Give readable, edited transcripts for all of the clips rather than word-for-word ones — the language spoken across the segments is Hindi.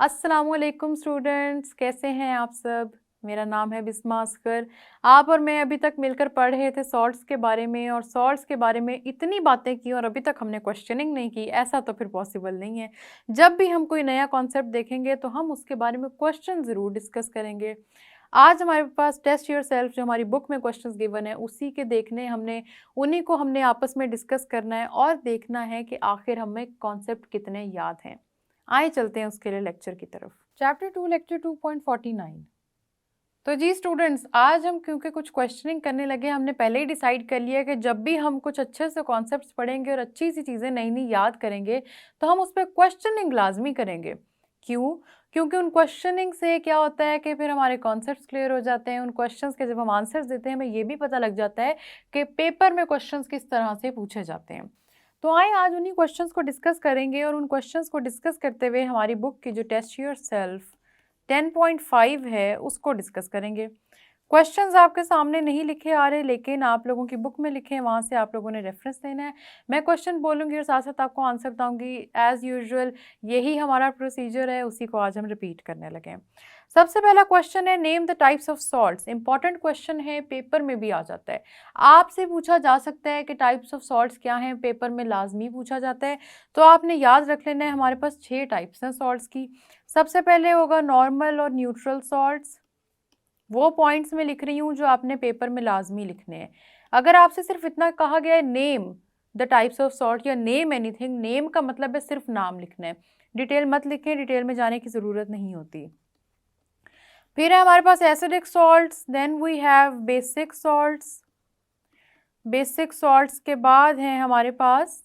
अस्सलामुअलैकुम स्टूडेंट्स, कैसे हैं आप सब। मेरा नाम है बिस्मा असगर। आप और मैं अभी तक मिलकर पढ़ रहे थे सॉल्ट्स के बारे में, और सॉल्ट्स के बारे में इतनी बातें की और अभी तक हमने क्वेश्चनिंग नहीं की। ऐसा तो फिर पॉसिबल नहीं है। जब भी हम कोई नया कॉन्सेप्ट देखेंगे तो हम उसके बारे में क्वेश्चन ज़रूर डिस्कस करेंगे। आज हमारे पास टेस्ट योरसेल्फ जो हमारी बुक में क्वेश्चंस गिवन है उसी के देखने हमने उन्हीं को हमने आपस में डिस्कस करना है और देखना है कि आखिर हमें कॉन्सेप्ट कितने याद हैं। आए चलते हैं उसके लिए लेक्चर की तरफ। Chapter 2 lecture 2.49। तो जी स्टूडेंट्स, आज हम क्योंकि कुछ क्वेश्चनिंग करने लगे, हमने पहले ही डिसाइड कर लिया कि जब भी हम कुछ अच्छे से कॉन्सेप्ट्स पढ़ेंगे और अच्छी सी चीज़ें नई नई याद करेंगे तो हम उस पर क्वेश्चनिंग लाजमी करेंगे। क्यों? क्योंकि उन क्वेश्चनिंग से क्या होता है कि फिर हमारे कॉन्सेप्ट्स क्लियर हो जाते हैं। उन क्वेश्चंस के जब हम आंसर्स देते हैं हमें ये भी पता लग जाता है कि पेपर में क्वेश्चंस किस तरह से पूछे जाते हैं। तो आइए आज उन्हीं क्वेश्चंस को डिस्कस करेंगे, और उन क्वेश्चंस को डिस्कस करते हुए हमारी बुक की जो टेस्ट योरसेल्फ 10.5 है उसको डिस्कस करेंगे। क्वेश्चंस आपके सामने नहीं लिखे आ रहे, लेकिन आप लोगों की बुक में लिखे हैं, वहाँ से आप लोगों ने रेफरेंस लेना है। मैं क्वेश्चन बोलूँगी और साथ साथ आपको आंसर बताऊँगी। एज़ यूजुअल यही हमारा प्रोसीजर है, उसी को आज हम रिपीट करने लगे हैं। सबसे पहला क्वेश्चन है name the types of salts. Important question है, पेपर में भी आ जाता है। आपसे पूछा जा सकता है कि टाइप्स ऑफ सॉल्ट्स क्या हैं, पेपर में लाजमी पूछा जाता है। तो आपने याद रख लेना है हमारे पास 6 टाइप्स हैं सॉल्ट्स की। सबसे पहले होगा नॉर्मल और न्यूट्रल सॉल्ट्स। वो पॉइंट्स में लिख रही हूँ जो आपने पेपर में लाजमी लिखने हैं। अगर आपसे सिर्फ इतना कहा गया है name the types of salt या नेम एनीथिंग, नेम का मतलब है सिर्फ नाम लिखना है, डिटेल मत लिखें, डिटेल में जाने की ज़रूरत नहीं होती। फिर है हमारे पास acidic salts, then we have basic salts. Basic salts के बाद हैं हमारे पास,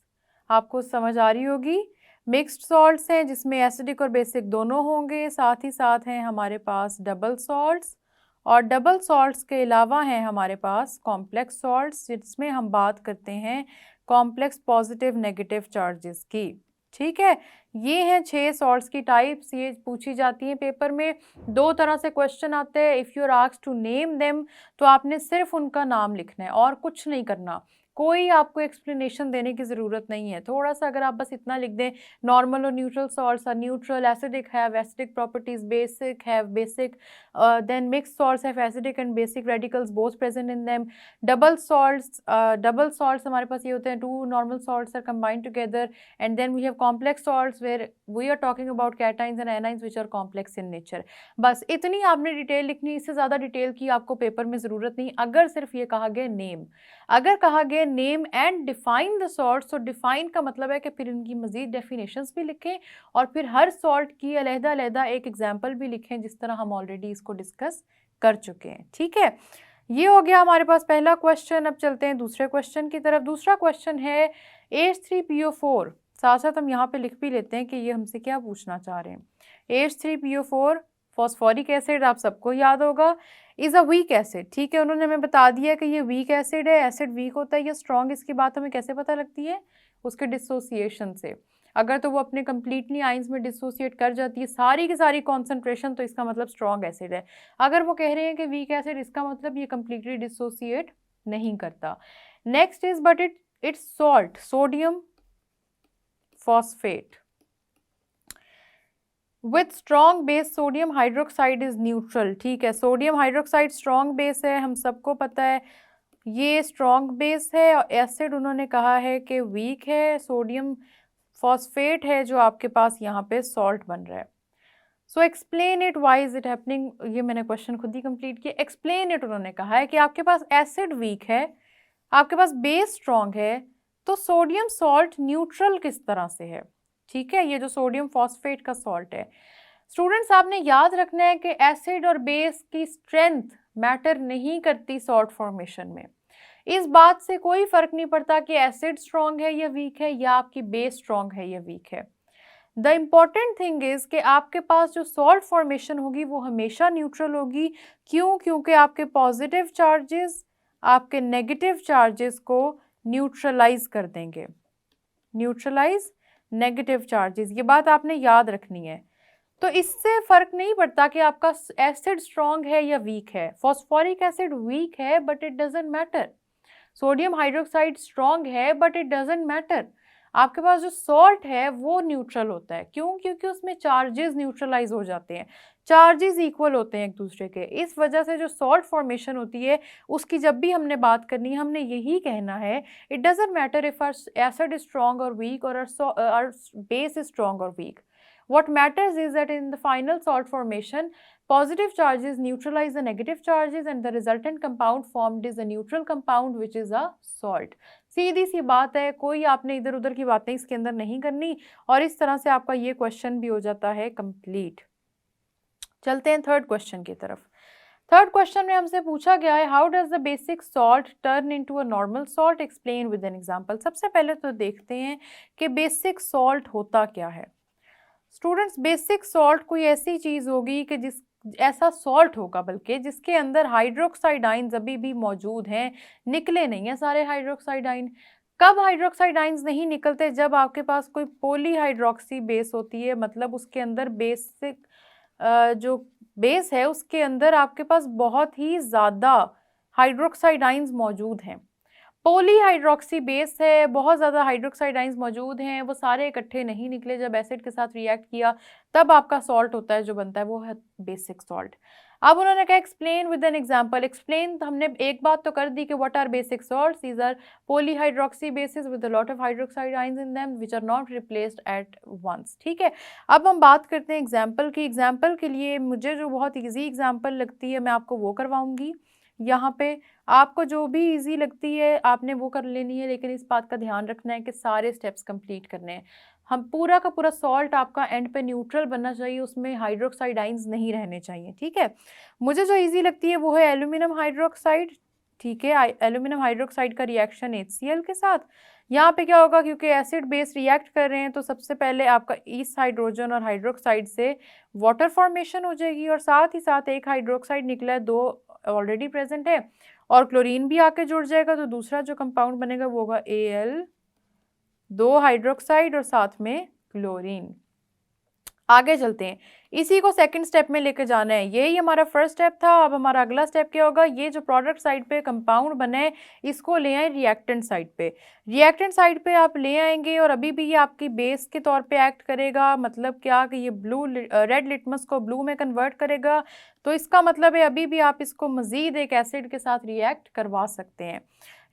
आपको समझ आ रही होगी, मिक्स्ड सॉल्ट्स हैं जिसमें एसिडिक और बेसिक दोनों होंगे। साथ ही साथ हैं हमारे पास डबल सॉल्ट्स, और डबल सॉल्ट्स के अलावा हैं हमारे पास कॉम्प्लेक्स सॉल्ट्स जिसमें हम बात करते हैं कॉम्प्लेक्स पॉजिटिव नेगेटिव चार्जेस की। ठीक है, ये हैं 6 सॉल्ट्स की टाइप्स, ये पूछी जाती हैं पेपर में। 2 तरह से क्वेश्चन आते हैं। If you are asked to name them तो आपने सिर्फ उनका नाम लिखना है और कुछ नहीं करना, कोई आपको एक्सप्लेनेशन देने की ज़रूरत नहीं है। थोड़ा सा अगर आप बस इतना लिख दें, नॉर्मल और neutral salts are neutral, acidic have acidic properties, basic have basic, then mixed salts have acidic and basic radicals both present in them. Double salts हमारे पास ये होते हैं, 2 normal salts are combined together, and then we have complex salts where we are talking about cations and anions which are complex in nature. बस इतनी आपने डिटेल लिखनी, इससे ज़्यादा डिटेल की आपको पेपर में ज़रूरत नहीं। अगर सिर्फ ये कहा गया नेम, अगर कहा गया name and define the salts, तो डिफाइन का मतलब है कि फिर इनकी मजीद डेफिनेशंस भी लिखें और फिर हर सॉल्ट की अलग-अलग एक एग्जांपल भी लिखें, जिस तरह हम ऑलरेडी इसको डिस्कस कर चुके हैं। ठीक है, ये हो गया हमारे पास पहला क्वेश्चन। अब चलते हैं दूसरे क्वेश्चन की तरफ। दूसरा क्वेश्चन है H3PO4। साथ साथ हम यहाँ पे लिख भी लेते हैं कि ये हमसे क्या पूछना चाह रहे हैं। H3PO4 फॉस्फोरिक एसिड आप सबको याद होगा, इज़ अ वीक एसिड। ठीक है, उन्होंने हमें बता दिया कि ये वीक एसिड है। एसिड वीक होता है या स्ट्रॉन्ग, इसकी बात हमें कैसे पता लगती है? उसके डिसोसिएशन से। अगर तो वो अपने कंप्लीटली आइंस में डिसोसिएट कर जाती है सारी की सारी कॉन्सेंट्रेशन, तो इसका मतलब स्ट्रॉन्ग एसिड है। अगर वो कह रहे हैं कि वीक एसिड, इसका मतलब ये कंप्लीटली डिसोसिएट नहीं करता। Next is but it's salt, sodium phosphate with strong base sodium hydroxide is neutral. ठीक है, सोडियम हाइड्रोक्साइड स्ट्रॉन्ग बेस है, हम सबको पता है ये स्ट्रॉन्ग बेस है, और एसिड उन्होंने कहा है कि वीक है। सोडियम फॉस्फेट है जो आपके पास यहाँ पे सॉल्ट बन रहा है। So explain it, why is it happening. ये मैंने क्वेश्चन खुद ही कंप्लीट किया। एक्सप्लेन इट उन्होंने कहा है कि आपके पास एसिड वीक है, आपके पास बेस स्ट्रॉन्ग है, तो सोडियम सॉल्ट न्यूट्रल किस तरह से है। ठीक है, ये जो सोडियम फॉस्फेट का सॉल्ट है। स्टूडेंट्स, आपने याद रखना है कि एसिड और बेस की स्ट्रेंथ मैटर नहीं करती सॉल्ट फॉर्मेशन में। इस बात से कोई फर्क नहीं पड़ता कि एसिड स्ट्रॉन्ग है या वीक है, या आपकी बेस स्ट्रॉन्ग है या वीक है। द इम्पॉर्टेंट थिंग इज कि आपके पास जो सॉल्ट फॉर्मेशन होगी वो हमेशा न्यूट्रल होगी। क्यों? क्योंकि आपके पॉजिटिव चार्जेस आपके नेगेटिव चार्जेस को न्यूट्रलाइज कर देंगे। न्यूट्रलाइज नेगेटिव चार्जेस, ये बात आपने याद रखनी है। तो इससे फर्क नहीं पड़ता कि आपका एसिड स्ट्रॉन्ग है या वीक है। फॉस्फोरिक एसिड वीक है but it doesn't matter, sodium hydroxide strong है बट इट डजेंट मैटर। आपके पास जो सॉल्ट है वो न्यूट्रल होता है। क्यों? क्योंकि उसमें चार्जेस न्यूट्रलाइज हो जाते हैं, चार्जेस इक्वल होते हैं एक दूसरे के। इस वजह से जो सॉल्ट फॉर्मेशन होती है उसकी जब भी हमने बात करनी है, हमने यही कहना है, it doesn't matter if are acid is strong और वीक और आर बेस इज स्ट्रॉन्ग और weak. What matters is that in the final salt formation, positive charges neutralize the negative charges and the resultant compound formed is a neutral compound which is a salt. सीधी सी बात है, कोई आपने इधर उधर की बातें इसके अंदर नहीं करनी और इस तरह से आपका ये क्वेश्चन भी हो जाता है कंप्लीट। चलते हैं थर्ड क्वेश्चन की तरफ। थर्ड क्वेश्चन में हमसे पूछा गया है, how does the basic salt turn into a normal salt, explain with an example. सबसे पहले तो देखते हैं कि बेसिक सॉल्ट होता क्या है। स्टूडेंट्स, बेसिक सॉल्ट कोई ऐसी चीज़ होगी कि जिस ऐसा सॉल्ट होगा बल्कि जिसके अंदर हाइड्रोक्साइड आइन्स अभी भी मौजूद हैं, निकले नहीं हैं सारे हाइड्रोक्साइड आइन। कब हाइड्रोक्साइड आइन्स नहीं निकलते? जब आपके पास कोई पॉलीहाइड्रोक्सी बेस होती है, मतलब उसके अंदर बेसिक जो बेस है उसके अंदर आपके पास बहुत ही ज़्यादा हाइड्रोक्साइड आइन्स मौजूद हैं। पॉलीहाइड्रोक्सी बेस है, बहुत ज़्यादा हाइड्रोक्साइड आइन्स मौजूद हैं, वो सारे इकट्ठे नहीं निकले, जब एसिड के साथ रिएक्ट किया तब आपका सॉल्ट होता है, जो बनता है वो है बेसिक सॉल्ट। अब उन्होंने कहा explain with an example. Explain तो हमने एक बात तो कर दी कि what are basic salts, these are polyhydroxy bases with a lot of hydroxide ions in them which are not replaced at once. ठीक है, अब हम बात करते हैं एग्जाम्पल की। एग्जाम्पल के लिए मुझे जो बहुत ईजी एग्जाम्पल लगती है मैं आपको वो करवाऊंगी। यहाँ पे आपको जो भी इजी लगती है आपने वो कर लेनी है, लेकिन इस बात का ध्यान रखना है कि सारे स्टेप्स कंप्लीट करने हैं। हम पूरा का पूरा सॉल्ट आपका एंड पे न्यूट्रल बनना चाहिए, उसमें हाइड्रोक्साइड आइन्स नहीं रहने चाहिए। ठीक है, मुझे जो इजी लगती है वो है एल्यूमिनियम हाइड्रोक्साइड। ठीक है, एल्यूमिनियम हाइड्रोक्साइड का रिएक्शन HCl के साथ। यहाँ पे क्या होगा, क्योंकि एसिड बेस रिएक्ट कर रहे हैं तो सबसे पहले आपका इस हाइड्रोजन और हाइड्रोक्साइड से वाटर फॉर्मेशन हो जाएगी और साथ ही साथ एक हाइड्रोक्साइड निकला है, दो ऑलरेडी प्रेजेंट है और क्लोरीन भी आके जुड़ जाएगा, तो दूसरा जो कंपाउंड बनेगा वो होगा Al, 2 हाइड्रोक्साइड और साथ में क्लोरीन। आगे चलते हैं, इसी को सेकंड स्टेप में लेके जाना है। यही हमारा फर्स्ट स्टेप था। अब हमारा अगला स्टेप क्या होगा, ये जो प्रोडक्ट साइड पे कंपाउंड बने इसको ले आए रिएक्टेंट साइड पे। रिएक्टेंट साइड पे आप ले आएंगे और अभी भी ये आपकी बेस के तौर पे एक्ट करेगा। मतलब क्या कि ये ब्लू रेड लिटमस को ब्लू में कन्वर्ट करेगा, तो इसका मतलब है अभी भी आप इसको मज़ीद एक एसिड के साथ रिएक्ट करवा सकते हैं।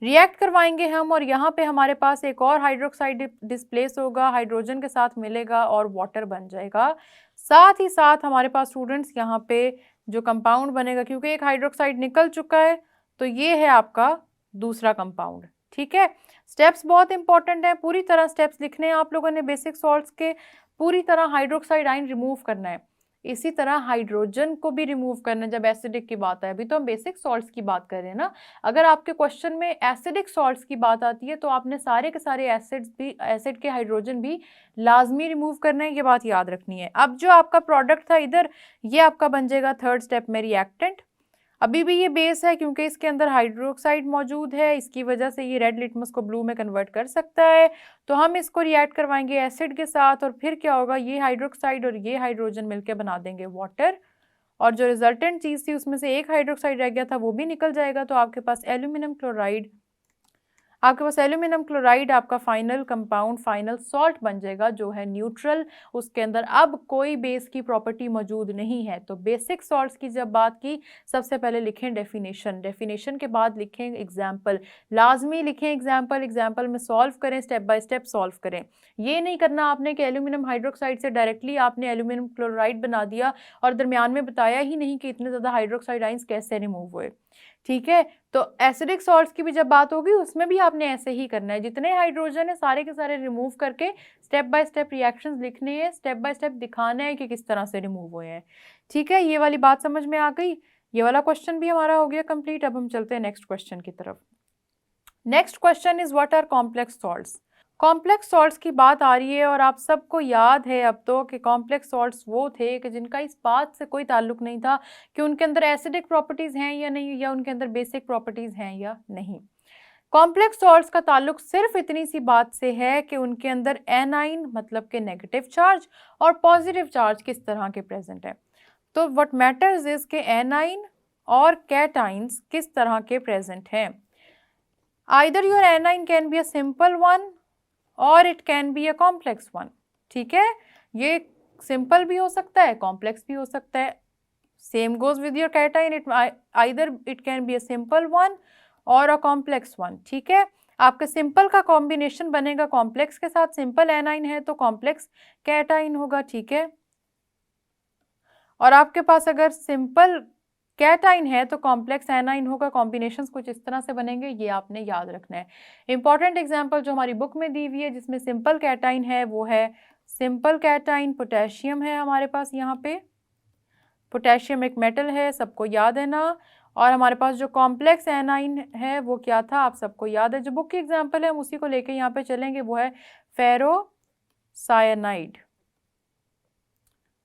रिएक्ट करवाएंगे हम और यहाँ पे हमारे पास एक और हाइड्रोक्साइड डिस्प्लेस होगा, हाइड्रोजन के साथ मिलेगा और वाटर बन जाएगा। साथ ही साथ हमारे पास स्टूडेंट्स यहाँ पे जो कंपाउंड बनेगा, क्योंकि एक हाइड्रोक्साइड निकल चुका है तो ये है आपका दूसरा कंपाउंड। ठीक है, स्टेप्स बहुत इंपॉर्टेंट है, पूरी तरह स्टेप्स लिखने हैं आप लोगों ने बेसिक सॉल्ट्स के। पूरी तरह हाइड्रोक्साइड आयन रिमूव करना है, इसी तरह हाइड्रोजन को भी रिमूव करना है जब एसिडिक की बात है। अभी तो हम बेसिक सॉल्ट्स की बात कर रहे हैं ना। अगर आपके क्वेश्चन में एसिडिक सॉल्ट्स की बात आती है तो आपने सारे के सारे एसिड्स भी, एसिड के हाइड्रोजन भी लाजमी रिमूव करना है, ये बात याद रखनी है। अब जो आपका प्रोडक्ट था इधर, ये आपका बन जाएगा थर्ड स्टेप में रिएक्टेंट। अभी भी ये बेस है क्योंकि इसके अंदर हाइड्रोक्साइड मौजूद है, इसकी वजह से ये रेड लिटमस को ब्लू में कन्वर्ट कर सकता है। तो हम इसको रिएक्ट करवाएंगे एसिड के साथ और फिर क्या होगा, ये हाइड्रोक्साइड और ये हाइड्रोजन मिलकर बना देंगे वाटर, और जो रिजल्टेंट चीज़ थी उसमें से एक हाइड्रोक्साइड रह गया था वो भी निकल जाएगा। तो आपके पास एल्यूमिनियम क्लोराइड, आपका फाइनल कंपाउंड, फाइनल सॉल्ट बन जाएगा जो है न्यूट्रल। उसके अंदर अब कोई बेस की प्रॉपर्टी मौजूद नहीं है। तो बेसिक सॉल्ट्स की जब बात की, सबसे पहले लिखें डेफिनेशन, डेफिनेशन के बाद लिखें एग्जाम्पल, लाजमी लिखें एग्जाम्पल, एग्जाम्पल में सॉल्व करें, स्टेप बाय स्टेप सॉल्व करें। ये नहीं करना आपने कि एल्यूमिनियम हाइड्रोक्साइड से डायरेक्टली आपने एल्यूमिनियम क्लोराइड बना दिया और दरमियान में बताया ही नहीं कि इतने ज़्यादा हाइड्रोक्साइड आइंस कैसे रिमूव हुए। ठीक है, तो एसिडिक सॉल्ट्स की भी जब बात होगी उसमें भी आपने ऐसे ही करना है, जितने हाइड्रोजन है सारे के सारे रिमूव करके स्टेप बाय स्टेप रिएक्शंस लिखने हैं, स्टेप बाय स्टेप दिखाना है कि किस तरह से रिमूव हुए हैं। ठीक है, ये वाली बात समझ में आ गई। ये वाला क्वेश्चन भी हमारा हो गया कंप्लीट। अब हम चलते हैं नेक्स्ट क्वेश्चन की तरफ। Next question is what are complex salts. Complex salts की बात आ रही है और आप सबको याद है अब तो कि कॉम्प्लेक्स सॉल्ट्स वो थे कि जिनका इस बात से कोई ताल्लुक नहीं था कि उनके अंदर एसिडिक प्रॉपर्टीज़ हैं या नहीं, या उनके अंदर बेसिक प्रॉपर्टीज़ हैं या नहीं। कॉम्प्लेक्स सॉल्ट्स का ताल्लुक सिर्फ इतनी सी बात से है कि उनके अंदर एनाइन मतलब के नेगेटिव चार्ज और पॉजिटिव चार्ज किस तरह के प्रेजेंट है। तो व्हाट मैटर्स इज के एनाइन और कैटाइन्स किस तरह के प्रेजेंट हैं। Either your anion can be a simple one or it can be a complex one. ठीक है, ये सिंपल भी हो सकता है, कॉम्प्लेक्स भी हो सकता है। Same goes with your cation, it either it can be a simple one और अ कॉम्प्लेक्स वन। ठीक है, आपके सिंपल का कॉम्बिनेशन बनेगा कॉम्प्लेक्स के साथ, सिंपल एनाइन है तो कॉम्प्लेक्स कैटाइन होगा। ठीक है, और आपके पास अगर सिंपल कैटाइन है तो कॉम्प्लेक्स एनाइन होगा। कॉम्बिनेशंस कुछ इस तरह से बनेंगे, ये आपने याद रखना है। इंपॉर्टेंट एग्जांपल जो हमारी बुक में दी हुई है जिसमें सिंपल कैटाइन है वो है सिंपल कैटाइन पोटेशियम है हमारे पास। यहाँ पे पोटेशियम एक मेटल है, सबको याद है ना। और हमारे पास जो कॉम्प्लेक्स एनाइन है वो क्या था, आप सबको याद है। जो बुक की एग्जाम्पल है हम उसी को लेके यहाँ पे चलेंगे, वो है फेरो साइनाइड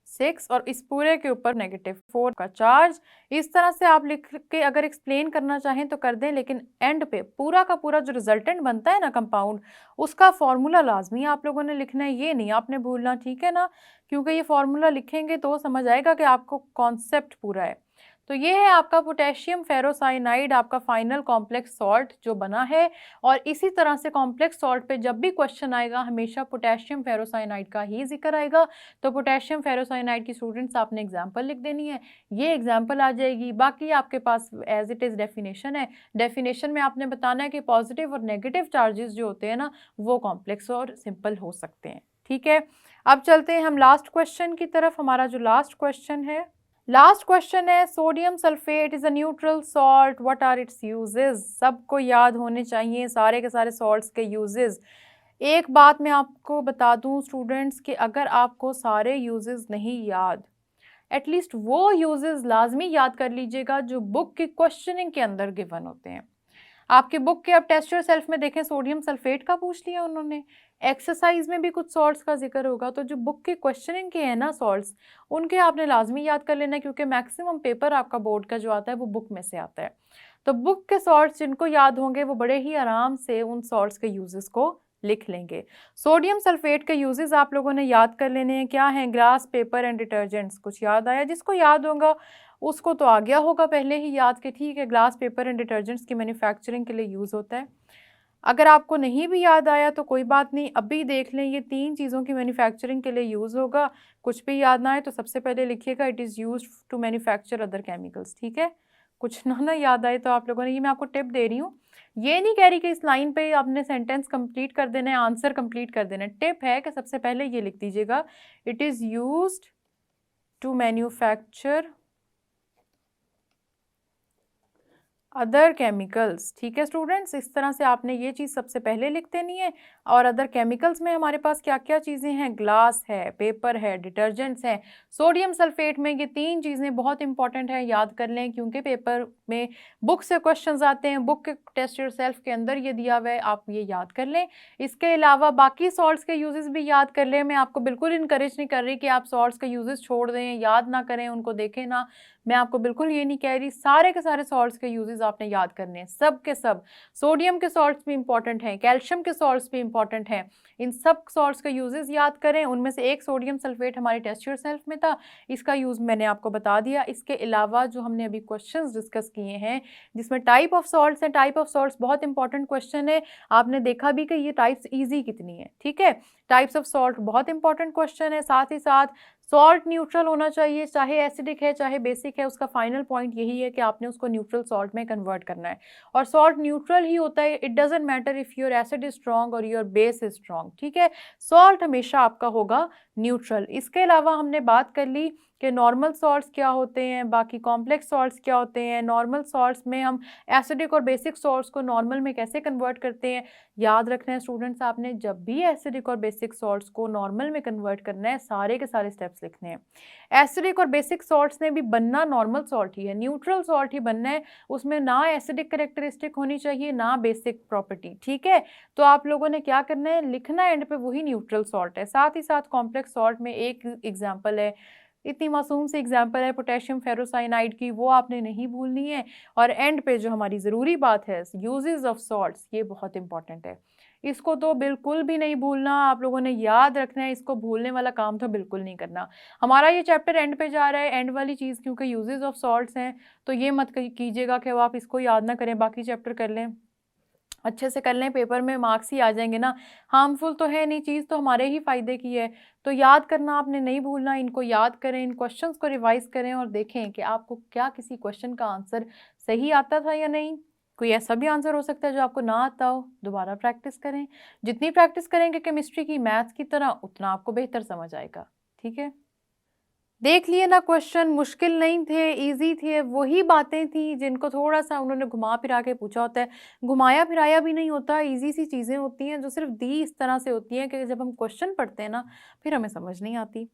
6 और इस पूरे के ऊपर -4 का चार्ज। इस तरह से आप लिख के अगर एक्सप्लेन करना चाहें तो कर दें, लेकिन एंड पे पूरा का पूरा जो रिजल्टेंट बनता है ना कंपाउंड, उसका फॉर्मूला लाजमी आप लोगों ने लिखना है, ये नहीं आपने भूलना। ठीक है ना, क्योंकि ये फॉर्मूला लिखेंगे तो समझ आएगा कि आपको कॉन्सेप्ट पूरा है। तो ये है आपका पोटेशियम फेरोसाइनाइड, आपका फाइनल कॉम्प्लेक्स सॉल्ट जो बना है। और इसी तरह से कॉम्प्लेक्स सॉल्ट पे जब भी क्वेश्चन आएगा हमेशा पोटेशियम फेरोसाइनाइड का ही जिक्र आएगा। तो पोटेशियम फेरोसाइनाइड की स्टूडेंट्स आपने एग्जाम्पल लिख देनी है, ये एग्जाम्पल आ जाएगी। बाकी आपके पास एज इट इज़ डेफिनेशन है, डेफिनेशन में आपने बताना है कि पॉजिटिव और नेगेटिव चार्जेस जो होते हैं ना वो कॉम्प्लेक्स और सिंपल हो सकते हैं। ठीक है, अब चलते हैं हम लास्ट क्वेश्चन की तरफ। हमारा जो लास्ट क्वेश्चन है, लास्ट क्वेश्चन है sodium sulphate is a neutral salt, what are its uses. सबको याद होने चाहिए सारे के सारे सॉल्ट्स के यूजेस। एक बात मैं आपको बता दूं स्टूडेंट्स कि अगर आपको सारे यूजेस नहीं याद, एटलीस्ट वो यूजेस लाजमी याद कर लीजिएगा जो बुक की क्वेश्चनिंग के अंदर गिवन होते हैं। आपके बुक के अब टेस्ट योरसेल्फ में देखें, सोडियम सल्फेट का पूछ लिया उन्होंने, एक्सरसाइज में भी कुछ सॉल्ट्स का जिक्र होगा। तो जो बुक के क्वेश्चनिंग के हैं ना सॉल्ट्स, उनके आपने लाजमी याद कर लेना, क्योंकि मैक्सिमम पेपर आपका बोर्ड का जो आता है वो बुक में से आता है। तो बुक के सॉल्ट्स जिनको याद होंगे वो बड़े ही आराम से उन सॉल्ट्स के यूजेस को लिख लेंगे। सोडियम सल्फेट के यूजेस आप लोगों ने याद कर लेने हैं, क्या हैं, ग्लास, पेपर एंड डिटर्जेंट्स। कुछ याद आया? जिसको याद होगा उसको तो आ गया होगा पहले ही याद के, ठीक है, ग्लास, पेपर एंड डिटर्जेंट्स की मैन्युफैक्चरिंग के लिए यूज़ होता है। अगर आपको नहीं भी याद आया तो कोई बात नहीं, अभी देख लें, ये 3 चीज़ों की मैन्युफैक्चरिंग के लिए यूज़ होगा। कुछ भी याद ना आए तो सबसे पहले लिखिएगा it is used to manufacture other chemicals. ठीक है, कुछ ना याद आए तो आप लोगों ने, ये मैं आपको टिप दे रही हूँ, ये नहीं कह रही कि इस लाइन पे आपने सेंटेंस कंप्लीट कर देना है, आंसर कंप्लीट कर देना है। टिप है कि सबसे पहले ये लिख दीजिएगा it is used to manufacture other chemicals. ठीक है स्टूडेंट्स, इस तरह से आपने ये चीज़ सबसे पहले लिख देनी है। और अदर केमिकल्स में हमारे पास क्या क्या चीज़ें हैं, ग्लास है, पेपर है, डिटर्जेंट्स हैं, सोडियम सल्फेट में। ये 3 चीज़ें बहुत इंपॉर्टेंट है, याद कर लें, क्योंकि पेपर में बुक से क्वेश्चंस आते हैं। बुक के टेस्ट योरसेल्फ के अंदर ये दिया हुआ है, आप ये याद कर लें। इसके अलावा बाकी सॉल्ट्स के यूजेस भी याद कर लें। मैं आपको बिल्कुल इनकरेज नहीं कर रही कि आप सॉल्ट्स के यूजेस छोड़ दें, याद ना करें, उनको देखें ना, मैं आपको बिल्कुल ये नहीं कह रही। सारे के सारे सॉल्ट्स के यूजेस आपने याद करने हैं, सब के सब। सोडियम के सॉल्ट्स भी इंपॉर्टेंट हैं, कैल्शियम के सॉल्ट्स भी इंपॉर्टेंट हैं। इन सब सॉल्ट्स के यूजेस याद करें। उनमें से एक सोडियम सल्फेट हमारे टेस्ट योरसेल्फ में था, इसका यूज़ मैंने आपको बता दिया। इसके अलावा जो हमने अभी क्वेश्चंस डिस्कस किए हैं जिसमें टाइप ऑफ सॉल्ट्स हैं, टाइप ऑफ सॉल्ट्स बहुत इंपॉर्टेंट क्वेश्चन है। आपने देखा भी कि ये टाइप्स ईजी कितनी है। ठीक है, टाइप्स ऑफ सॉल्ट बहुत इंपॉर्टेंट क्वेश्चन है। साथ ही साथ सॉल्ट न्यूट्रल होना चाहिए, चाहे एसिडिक है चाहे बेसिक है, उसका फाइनल पॉइंट यही है कि आपने उसको न्यूट्रल सॉल्ट में कन्वर्ट करना है। और सॉल्ट न्यूट्रल ही होता है, it doesn't matter if your acid is strong और योर बेस इज स्ट्रॉन्ग। ठीक है, सॉल्ट हमेशा आपका होगा न्यूट्रल। इसके अलावा हमने बात कर ली कि नॉर्मल सॉल्ट्स क्या होते हैं, बाकी कॉम्प्लेक्स सॉल्ट्स क्या होते हैं। नॉर्मल सॉल्ट्स में हम एसिडिक और बेसिक सॉल्ट्स को नॉर्मल में कैसे कन्वर्ट करते हैं, याद रखना है स्टूडेंट्स आपने। जब भी एसिडिक और बेसिक सॉल्ट्स को नॉर्मल में कन्वर्ट करना है, सारे के सारे स्टेप्स लिखने हैं। एसिडिक और बेसिक सॉल्ट्स ने भी बनना नॉर्मल सॉल्ट ही है, न्यूट्रल सॉल्ट ही बनना है। उसमें ना एसिडिक कैरेक्टरिस्टिक होनी चाहिए ना बेसिक प्रॉपर्टी। ठीक है, तो आप लोगों ने क्या करना है, लिखना एंड पे वही न्यूट्रल सॉल्ट है। साथ ही साथ कॉम्प्लेक्स सॉल्ट में एक एग्जाम्पल है, इतनी मासूम सी एग्जाम्पल है पोटेशियम फेरोसाइनाइड की, वो आपने नहीं भूलनी है। और एंड पे जो हमारी ज़रूरी बात है, यूजेस ऑफ सॉल्ट्स, ये बहुत इंपॉर्टेंट है, इसको तो बिल्कुल भी नहीं भूलना। आप लोगों ने याद रखना है, इसको भूलने वाला काम तो बिल्कुल नहीं करना। हमारा ये चैप्टर एंड पे जा रहा है, एंड वाली चीज़ क्योंकि यूजेस ऑफ सॉल्ट्स हैं, तो ये मत कीजिएगा कि वो आप इसको याद ना करें, बाकी चैप्टर कर लें। अच्छे से कर लें, पेपर में मार्क्स ही आ जाएँगे ना। हार्मफुल तो है नहीं, चीज़ तो हमारे ही फ़ायदे की है। तो याद करना आपने नहीं भूलना, इनको याद करें, इन क्वेश्चंस को रिवाइज़ करें और देखें कि आपको क्या किसी क्वेश्चन का आंसर सही आता था या नहीं। कोई ऐसा भी आंसर हो सकता है जो आपको ना आता हो, दोबारा प्रैक्टिस करें। जितनी प्रैक्टिस करेंगे केमिस्ट्री की, मैथ्स की तरह, उतना आपको बेहतर समझ आएगा। ठीक है? देख लिए ना, क्वेश्चन मुश्किल नहीं थे, ईज़ी थे, वही बातें थी जिनको थोड़ा-सा उन्होंने घुमा-फिरा के पूछा होता है। घुमाया-फिराया भी नहीं होता, ईज़ी सी चीज़ें होती हैं जो सिर्फ़ दी इस तरह से होती हैं कि जब हम क्वेश्चन पढ़ते हैं ना, फिर हमें समझ नहीं आती।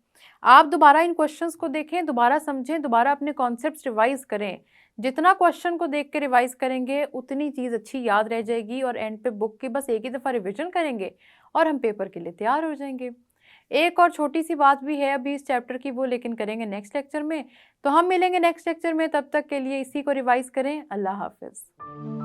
आप दोबारा इन क्वेश्चन्स को देखें, दोबारा समझें, दोबारा अपने कॉन्सेप्ट्स रिवाइज़ करें। जितना क्वेश्चन को देख के रिवाइज़ करेंगे, उतनी चीज़ अच्छी याद रह जाएगी और एंड पे बुक की बस एक ही दफ़ा रिविज़न करेंगे और हम पेपर के लिए तैयार हो जाएँगे। एक और छोटी-सी बात भी है अभी इस चैप्टर की, वो लेकिन करेंगे नेक्स्ट लेक्चर में। तो हम मिलेंगे नेक्स्ट लेक्चर में, तब तक के लिए इसी को रिवाइज़ करें। अल्लाह हाफ़िज़।